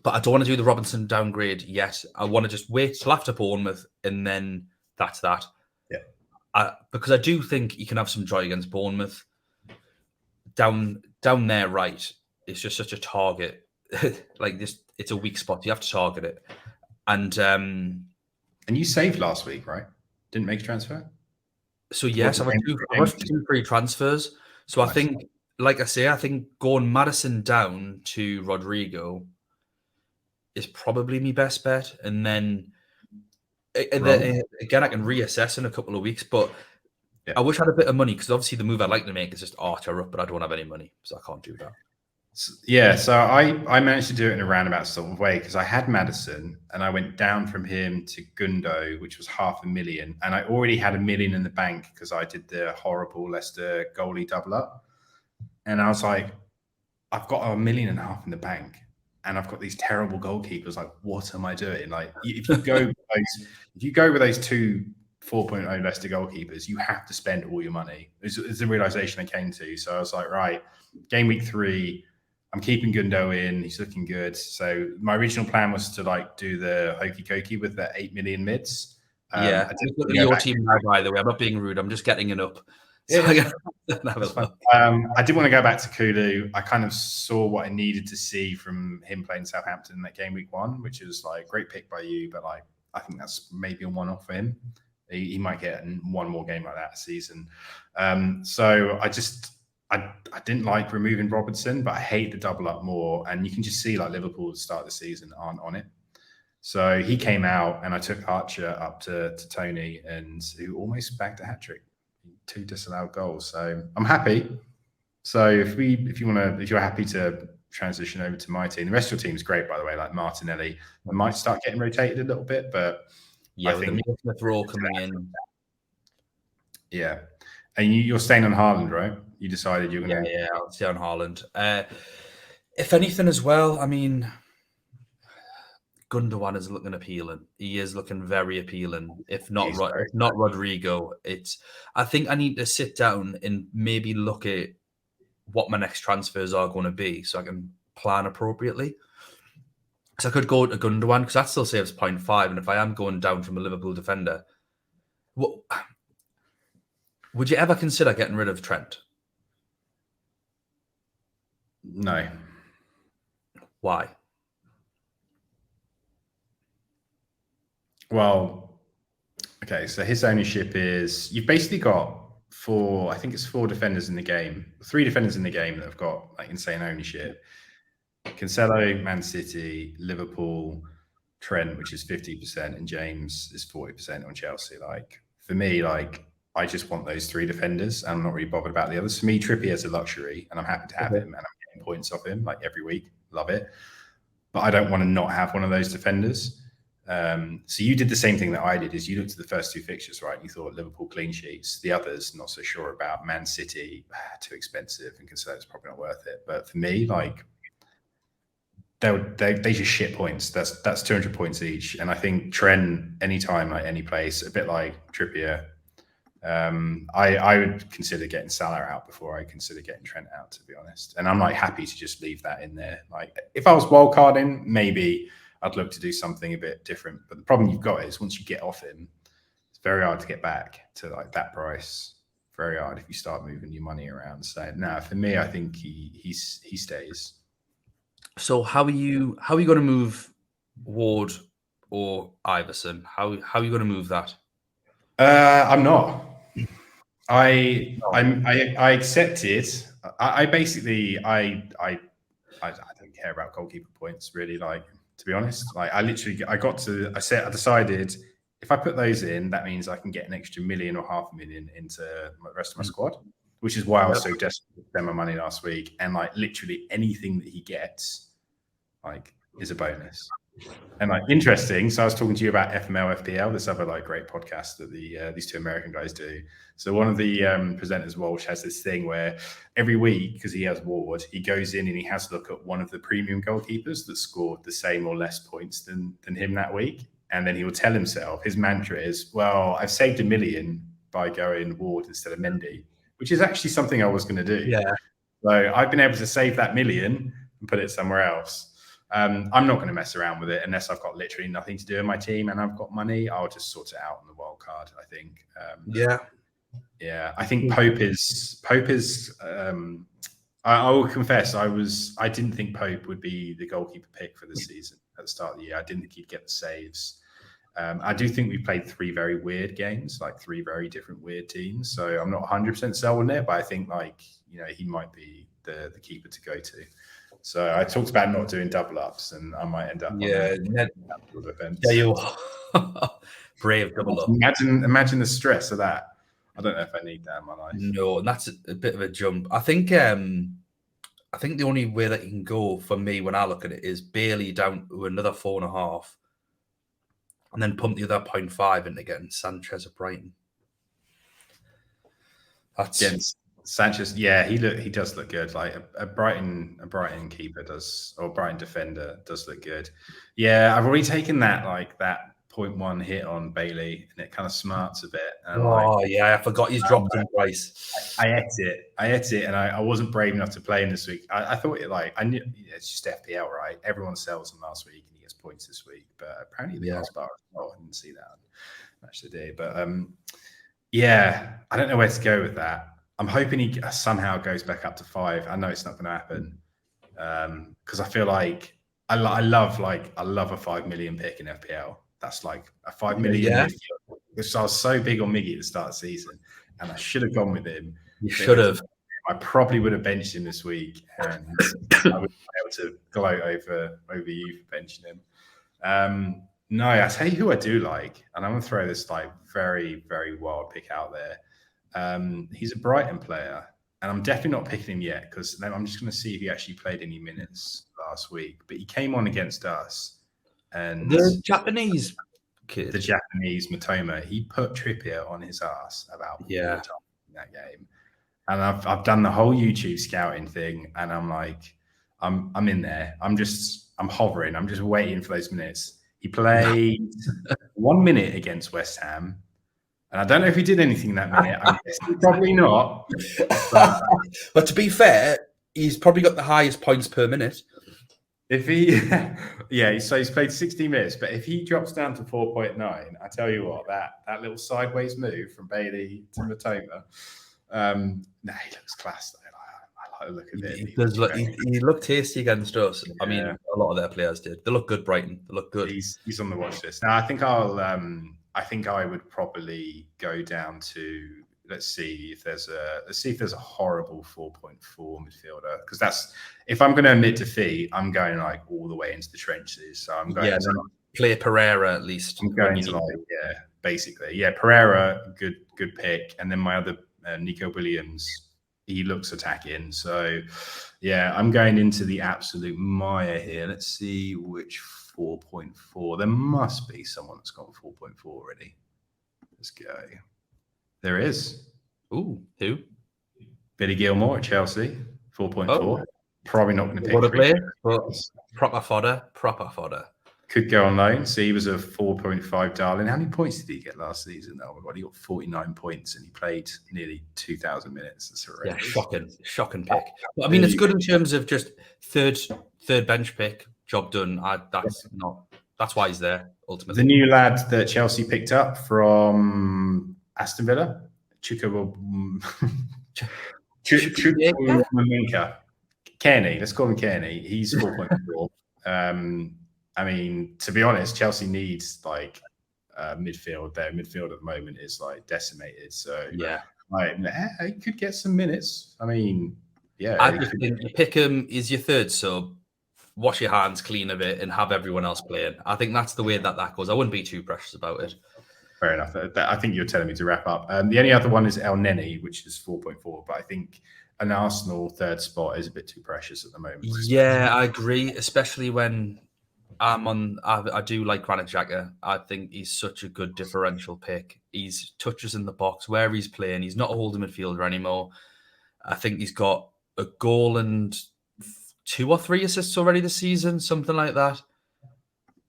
But I don't want to do the Robertson downgrade yet. I want to just wait till after Bournemouth, and then that's that. Yeah. Because I do think you can have some joy against Bournemouth. Down there, right? It's just such a target. Like this, it's a weak spot. You have to target it. And you saved last week, right? Didn't make a transfer. So yes, I have two free transfers. So nice. I think, like I say, I think going Maddison down to Rodrigo is probably my best bet, and then again I can reassess in a couple of weeks. But I wish I had a bit of money, because obviously the move I'd like to make is just Archer up, but I don't have any money, so I can't do that. Yeah, so I managed to do it in a roundabout sort of way, because I had Maddison and I went down from him to Gundo, which was 500,000, and I already had 1 million in the bank because I did the horrible Leicester goalie double up, and I was like, I've got 1.5 million in the bank, and I've got these terrible goalkeepers. Like, what am I doing? Like, if you go with those two 4.0 Leicester goalkeepers, you have to spend all your money. It's the realization I came to. So I was like, right, game week 3, I'm keeping Gundo in. He's looking good. So my original plan was to like do the hokey cokey with the 8 million mids. I didn't look at your team now, by the way. I'm not being rude. I'm just getting it up. So I did want to go back to Kulu. I kind of saw what I needed to see from him playing Southampton in that game week 1, which is like great pick by you, but like I think that's maybe a one-off for him. He might get one more game like that a season. So I didn't like removing Robertson, but I hate the double up more. And you can just see like Liverpool at the start of the season aren't on it. So he came out, and I took Archer up to Tony, and who almost bagged a hat-trick. 2 disallowed goals. So I'm happy. So if you're happy to transition over to my team, the rest of your team is great, by the way. Like Martinelli, I might start getting rotated a little bit, but I think the throw coming in. Yeah, and you're staying on Haaland, right? You decided you're going to. Yeah, I'll stay on Haaland. If anything, as well, I mean, Gundogan is looking appealing. He is looking very appealing. If not Rodrigo, I think I need to sit down and maybe look at what my next transfers are going to be, so I can plan appropriately. So I could go to Gundogan, because that still saves 0.5, and if I am going down from a Liverpool defender, would you ever consider getting rid of Trent? No. Why? Well, okay, so his ownership is, you've basically got 4 defenders in the game, 3 defenders in the game that have got like insane ownership. Cancelo, Man City, Liverpool, Trent, which is 50%, and James is 40% on Chelsea. Like, for me, like, I just want those 3 defenders. I'm not really bothered about the others. For me, Trippier is a luxury, and I'm happy to have him, and I'm getting points off him like every week. Love it. But I don't want to not have one of those defenders. So you did the same thing that I did, is you looked at the first 2 fixtures, right? You thought Liverpool clean sheets. The others, not so sure about. Man City, too expensive, and consider it's probably not worth it. But for me, like, they just shit points. That's 200 points each. And I think Trent, anytime, like any place, a bit like Trippier, I would consider getting Salah out before I consider getting Trent out, to be honest. And I'm like happy to just leave that in there. Like, if I was wildcarding, maybe I'd look to do something a bit different. But the problem you've got is once you get off him, it's very hard to get back to like that price. Very hard if you start moving your money around. So no, for me, I think he stays. So how are you going to move Ward or Iverson? How are you going to move that? I'm not. I accept it. I basically I don't care about goalkeeper points really. Like, to be honest, like I decided if I put those in, that means I can get an extra 1 million or 500,000 into the rest of my squad, which is why I was so desperate to spend my money last week. And like literally anything that he gets, like, is a bonus. And like interesting, so I was talking to you about FML FPL, this other like great podcast that these 2 American guys do. So one of the presenters, Walsh, has this thing where every week, because he has Ward, he goes in and he has to look at one of the premium goalkeepers that scored the same or less points than him that week, and then he will tell himself, his mantra is, well, I've saved 1 million by going Ward instead of Mendy, which is actually something I was going to do. Yeah. So I've been able to save that 1 million and put it somewhere else. I'm not going to mess around with it unless I've got literally nothing to do in my team and I've got money. I'll just sort it out on the wild card, I think. Yeah. I think Pope is. I will confess, I didn't think Pope would be the goalkeeper pick for the season at the start of the year. I didn't think he'd get the saves. I do think we played 3 very weird games, like 3 very different weird teams. So I'm not 100% sold on it, but I think he might be the keeper to go to. So I talked about not doing double ups, and I might end up. You brave double up. Imagine the stress of that. I don't know if I need that in my life. No, and that's a bit of a jump. I think the only way that you can go for me when I look at it is Bailey down to another 4.5, and then pump the other 0.5 into getting Sanchez at Brighton. That's Sanchez, yeah, he does look good. Like a Brighton keeper does, or Brighton defender does look good. Yeah, I've already taken that 0.1 hit on Bailey, and it kind of smarts a bit. And I forgot he's dropped in price. I ate it, and I wasn't brave enough to play him this week. I thought I knew it's just FPL, right? Everyone sells him last week, and he gets points this week. But apparently the crossbar as well. I didn't see that on Match of the Day, but yeah, I don't know where to go with that. I'm hoping he somehow goes back up to 5. I know it's not going to happen because I feel like I love a 5 million pick in FPL. That's like a 5 million. Yeah. Because I was so big on Miggy at the start of the season, and I should have gone with him. You should have. I probably would have benched him this week, and I would be able to gloat over you for benching him. No, I tell you who I do like, and I'm going to throw this very, very wild pick out there. He's a Brighton player, and I'm definitely not picking him yet because I'm just going to see if he actually played any minutes last week. But he came on against us, and the Japanese kid, the Japanese Matoma, he put Trippier on his ass about 4 times in that game. And I've done the whole YouTube scouting thing, and I'm like, I'm in there. I'm hovering. I'm just waiting for those minutes. He played 1 minute against West Ham. And I don't know if he did anything in that minute. I'm guessing probably not. But to be fair, he's probably got the highest points per minute. If he, so he's played 60 minutes. But if he drops down to 4.9, I tell you what, that little sideways move from Bailey to Matoma, he looks class though. I like the look of it. He looked tasty against us. Yeah. I mean, a lot of their players did. They look good, Brighton. They look good. He's on the watch list. Now, I think I would probably go down to let's see if there's a horrible 4.4 midfielder, because if I'm going to admit defeat, I'm going all the way into the trenches. So I'm going play Pereira at least. I'm going to basically. Yeah, Pereira, good pick, and then my other Nico Williams, he looks attacking. So yeah, I'm going into the absolute mire here. Let's see which 4.4. There must be someone that's got 4.4 already. Let's go. There is. Ooh, who? Billy Gilmore at Chelsea, 4.4. Oh. Probably not going to pick What a play, but players. proper fodder. Could go on loan. So he was a 4.5 darling. How many points did he get last season? Oh my God, he got 49 points and he played nearly 2,000 minutes. That's horrendous. Yeah, shocking pick. But I mean, it's good in terms of just third bench pick, job done. That's why he's there ultimately. The new lad that Chelsea picked up from Aston Villa, Chukwuemeka. Kearney, let's call him Kearney. He's 4.4. I mean, to be honest, Chelsea needs like midfield. Their midfield at the moment is like decimated. So yeah, like he could get some minutes. I mean, yeah. I just think Pickham is your third sub. Wash your hands clean of it and have everyone else playing. I think that's the way that goes. I wouldn't be too precious about it. Fair enough. I think you're telling me to wrap up. The only other one is El Neni, which is 4.4. But I think an Arsenal third spot is a bit too precious at the moment. Yeah, I agree, especially when I do like Granit Xhaka. I think he's such a good differential pick. He's touches in the box where he's playing. He's not a holding midfielder anymore. I think he's got a goal and 2 or 3 assists already this season, something like that.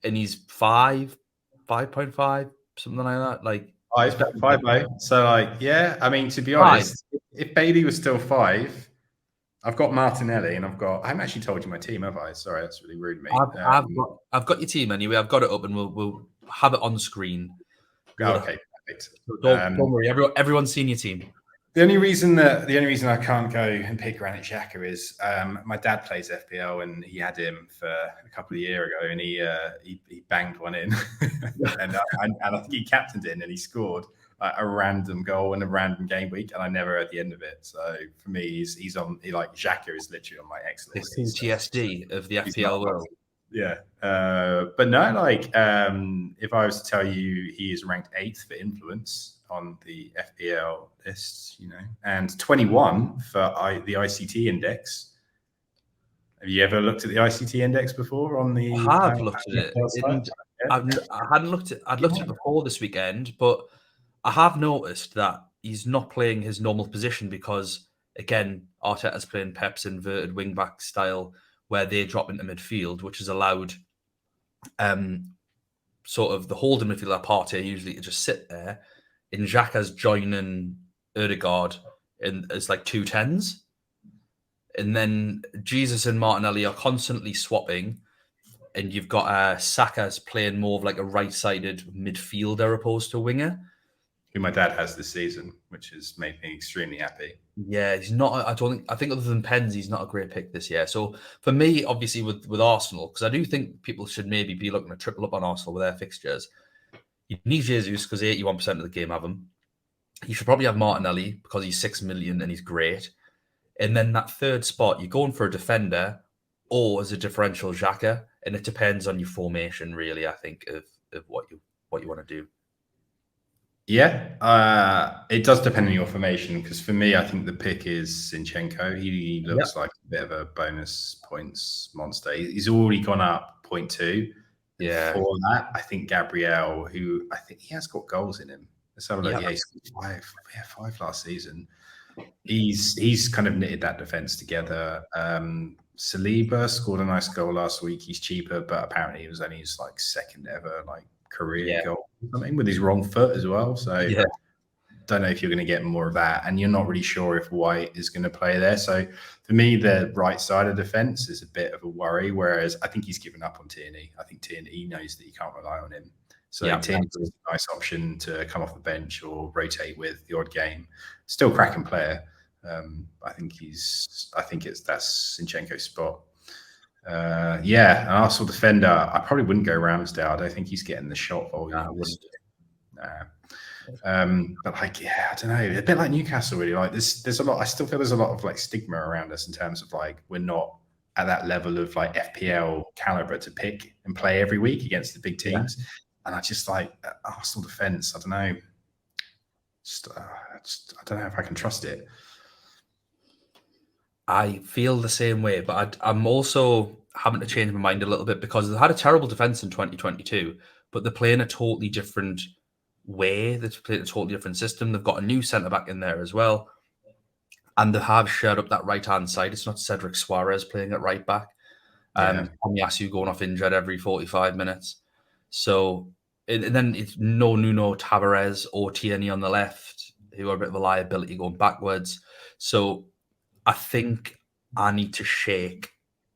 And he's 5.5, something like that. Like 5. So like, yeah, I mean, to be honest, if Bailey was still 5, I've got Martinelli and I haven't actually told you my team, have I? Sorry, that's really rude of me. I've got your team anyway. I've got it up and we'll have it on screen. Okay, perfect. So don't worry, everyone's seen your team. The only reason I can't go and pick Granit Xhaka is my dad plays FPL and he had him for a couple of years ago and he banged one in and I think he captained it and he scored a random goal in a random game week and I never heard the end of it. So for me, he's on. Xhaka is literally on my X list. The PTSD of the FPL world. Yeah, but no, if I was to tell you he is ranked 8th for influence on the FPL lists, and 21 for the ICT index. Have you ever looked at the ICT index before? I have looked at it. I hadn't looked at. I'd looked at it before this weekend, but I have noticed that he's not playing his normal position because, again, Arteta's playing Pep's inverted wing-back style where they drop into midfield, which has allowed sort of the holding midfielder Partey usually to just sit there. And Xhaka's joining Ødegaard as like 2 10s. And then Jesus and Martinelli are constantly swapping. And you've got Saka's playing more of like a right-sided midfielder opposed to a winger. Who my dad has this season, which has made me extremely happy. Yeah, he's not. I think other than Pens, he's not a great pick this year. So for me, obviously with Arsenal, because I do think people should maybe be looking to triple up on Arsenal with their fixtures. You need Jesus because 81% of the game have him. You should probably have Martinelli because he's 6 million and he's great. And then that third spot, you're going for a defender or as a differential Xhaka, and it depends on your formation, really. I think of what you want to do. Yeah, it does depend on your formation because for me, I think the pick is Zinchenko. He looks like a bit of a bonus points monster. He's already gone up 0.2. Yeah. For that, I think Gabriel, who I think he has got goals in him. Let's have a look. Yeah, he scored 5 last season. He's kind of knitted that defense together. Saliba scored a nice goal last week. He's cheaper, but apparently it was only his like second ever career goal or something with his wrong foot as well. So don't know if you're going to get more of that, and you're not really sure if White is going to play there. So for me, the right side of defense is a bit of a worry. Whereas I think he's given up on Tierney. I think Tierney knows that you can't rely on him. So Tierney is a nice option to come off the bench or rotate with the odd game. Still cracking player. I think that's Zinchenko's spot. An Arsenal defender. I probably wouldn't go Ramsdale. I don't think he's getting the shot volume. But I don't know. A bit like Newcastle, really. Like there's a lot. I still feel there's a lot of stigma around us in terms of we're not at that level of FPL caliber to pick and play every week against the big teams. And I just like Arsenal defense. I don't know. I don't know if I can trust it. I feel the same way, but I'm also having to change my mind a little bit because they had a terrible defense in 2022, but they're playing a totally different way. They're playing a totally different system. They've got a new centre back in there as well, and they have shared up that right hand side. It's not Cedric Suarez playing at right back. Tomiyasu going off injured every 45 minutes. So, and then it's no Nuno Tavares or Tierney on the left, who are a bit of a liability going backwards. So, I think I need to shake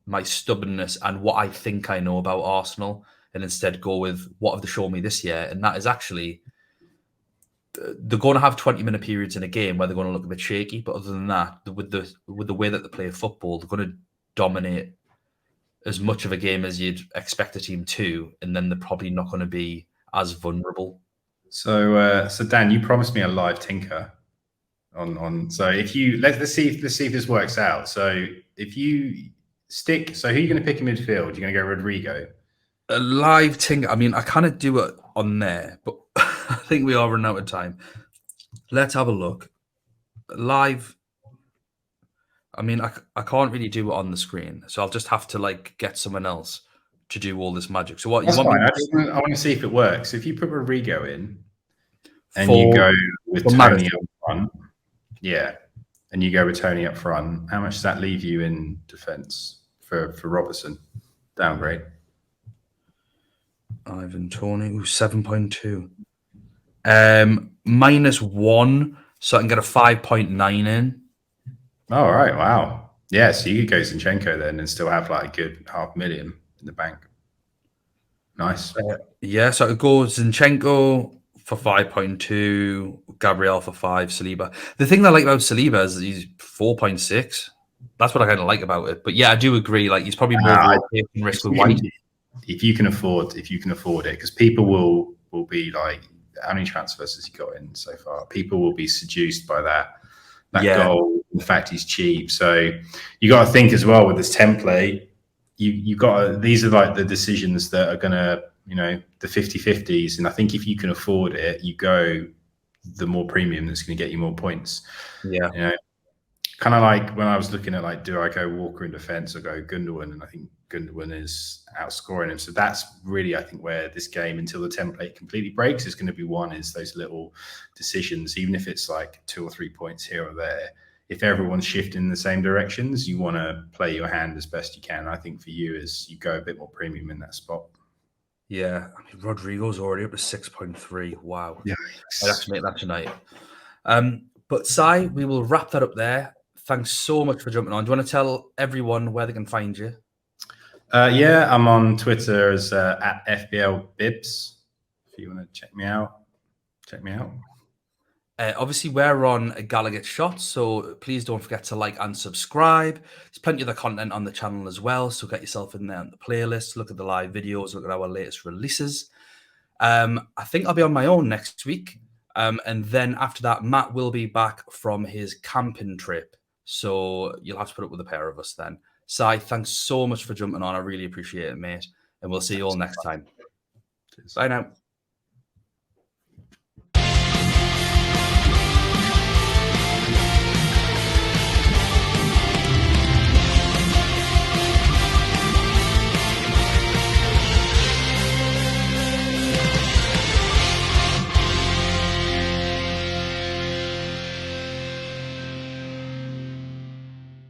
my stubbornness and what I think I know about Arsenal and instead go with what have they shown me this year. And that is actually, they're going to have 20-minute periods in a game where they're going to look a bit shaky. But other than that, with the way that they play football, they're going to dominate as much of a game as you'd expect a team to. And then they're probably not going to be as vulnerable. So Dan, you promised me a live tinker. So if you let's see if this works out. So if you stick, so who are you going to pick in midfield? You're going to go Rodrigo. A live thing. I mean, I kind of do it on there, but I think we are running out of time. Let's have a look. Live. I mean, I can't really do it on the screen, so I'll just have to get someone else to do all this magic. So what That's you want? Fine. I want to see if it works. If you put Rodrigo in, and you go with Tony up front. Yeah, and you go with Tony up front. How much does that leave you in defence for Robertson? Downgrade. Ivan Tony, -7.2. -1, so I can get a 5.9 in. Oh, all right. Wow. Yeah, so you could go Zinchenko then and still have a good $500,000 in the bank. Nice. Yeah, so it goes Zinchenko for 5.2, Gabriel for 5, Saliba. The thing I like about Saliba is he's 4.6. That's what I kind of like about it. But yeah, I do agree. He's probably more risk with White. If you can afford it, because people will be like, how many transfers has he got in so far? People will be seduced by that goal. The fact he's cheap. So you got to think as well with this template. You got these are the decisions that are going to, the 50-50s. And I think if you can afford it, you go the more premium that's going to get you more points. Yeah. Kind of like when I was looking at do I go Walker in defense or go Gundogan? And I think Gundogan is outscoring him. So that's really, I think, where this game, until the template completely breaks, is going to be is those little decisions, even if it's 2 or 3 points here or there. If everyone's shifting in the same directions, you want to play your hand as best you can. I think for you is you go a bit more premium in that spot. Yeah, I mean, Rodrigo's already up to 6.3. Wow. Yeah, I'd have to make that tonight. But Si, we will wrap that up there. Thanks so much for jumping on. Do you want to tell everyone where they can find you? Yeah, I'm on Twitter as at FPL Bibs. If you want to check me out, check me out. Obviously, we're on Gallowgateshots, so please don't forget to like and subscribe. There's plenty of the content on the channel as well, so get yourself in there on the playlist, look at the live videos, look at our latest releases. I think I'll be on my own next week, and then after that, Matt will be back from his camping trip, so you'll have to put up with a pair of us then. Si, thanks so much for jumping on. I really appreciate it, mate, and we'll see you all next time. Cheers. Bye now.